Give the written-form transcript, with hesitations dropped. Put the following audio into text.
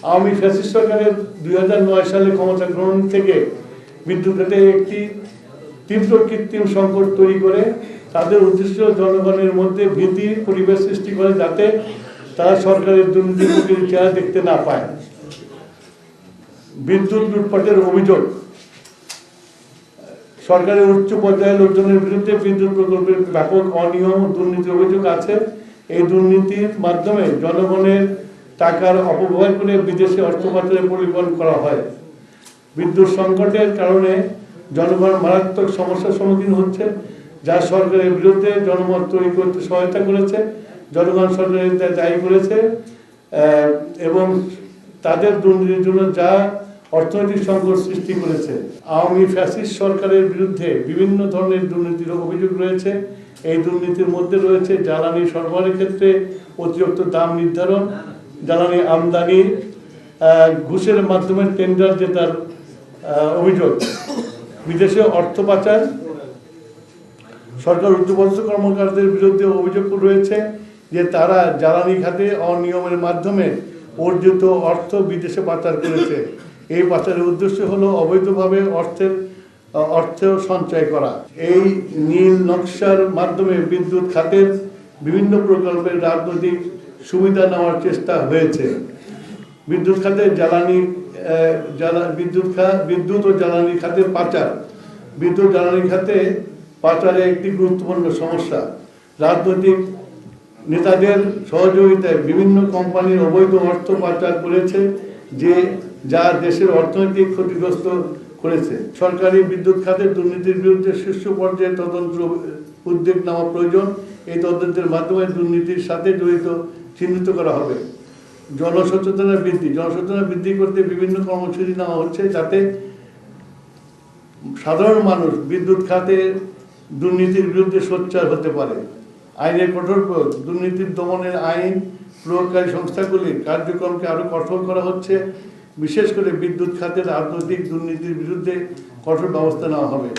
Awami fascist সরকারের 2009 সালে ক্ষমতা গ্রহণ থেকে বিদ্যুৎ খাতে একটি তীব্র কৃত্রিম সংকট তৈরি করে তাদের উদ্দেশ্য জনগণের মধ্যে ভীতির পরিবেশ সৃষ্টি করে, যাতে তারা সরকারের দুর্নীতির চেহারা দেখতে না পায়। বিদ্যুৎ লুটপাটের অভিযোগ, সরকারের উচ্চ পর্যায়ের লোকজনের বিরুদ্ধে বিদ্যুৎ প্রকল্পের ব্যাপক অনিয়ম দুর্নীতির অভিযোগ আছে। এই দুর্নীতির মাধ্যমে জনগণের টাকার অপব্যয় করে বিদেশে অর্থ পাচারের পরিবহন করা হয়। বিদ্যুৎ সংকটের কারণে জনগণ মারাত্মক সমস্যার সম্মুখীন হচ্ছে, যা সরকারের বিরুদ্ধে জনমত তৈরি করতে সহায়তা করেছে। জনগণ সরকারের দায়ী করেছে এবং তাদের দুর্নীতির জন্য যা অর্থনৈতিক সংকট সৃষ্টি করেছে। আওয়ামী ফ্যাসিস্ট সরকারের বিরুদ্ধে বিভিন্ন ধরনের দুর্নীতির অভিযোগ রয়েছে। এই দুর্নীতির মধ্যে রয়েছে জ্বালানি সরবরাহের ক্ষেত্রে অতিরিক্ত দাম নির্ধারণ, জ্বালানি আমদানি, ঘুষের মাধ্যমে টেন্ডার জেতার অভিযোগ, বিদেশে অর্থ পাচার। সরকার উচ্চপদস্থ কর্মকর্তাদের বিরুদ্ধে অভিযোগ রয়েছে যে তারা জ্বালানি খাতে অনিয়মের মাধ্যমে অর্জিত অর্থ বিদেশে পাচার করেছে। এই পাচারের উদ্দেশ্য হলো অবৈধভাবে অর্থ সঞ্চয় করা। এই নীল নকশার মাধ্যমে বিদ্যুৎ খাতের বিভিন্ন প্রকল্পের রাজনৈতিক সুবিধা নেওয়ার চেষ্টা হয়েছে। বিদ্যুৎ খাতে বিদ্যুৎ ও জ্বালানি খাতের পাচার। বিদ্যুৎ জ্বালানি খাতে পাচারে একটি গুরুত্বপূর্ণ সমস্যা। রাজনৈতিক নেতাদের সহযোগিতায় বিভিন্ন কোম্পানির অবৈধ অর্থ পাচার করেছে, যা দেশের অর্থনৈতিক ক্ষতিগ্রস্ত করেছে। সরকারি বিদ্যুৎ খাতের দুর্নীতির বিরুদ্ধে শীর্ষ পর্যায়ে তদন্ত উদ্যোগ নেওয়া প্রয়োজন। এই তদন্তের মাধ্যমে দুর্নীতির সাথে জড়িত চিহ্নিত করা হবে। জনসচেতনতা বৃদ্ধি করতে বিভিন্ন কর্মসূচি নেওয়া হচ্ছে, যাতে সাধারণ মানুষ বিদ্যুৎ খাতে দুর্নীতির বিরুদ্ধে সোচ্চার হতে পারে। আইনের কঠোর প্রয়োগ, দুর্নীতির দমনের আইন প্রয়োগকারী সংস্থাগুলির কার্যক্রমকে আরও কঠোর করা হচ্ছে। বিশেষ করে বিদ্যুৎ খাতের রাজনৈতিক দুর্নীতির বিরুদ্ধে কঠোর ব্যবস্থা নেওয়া হবে।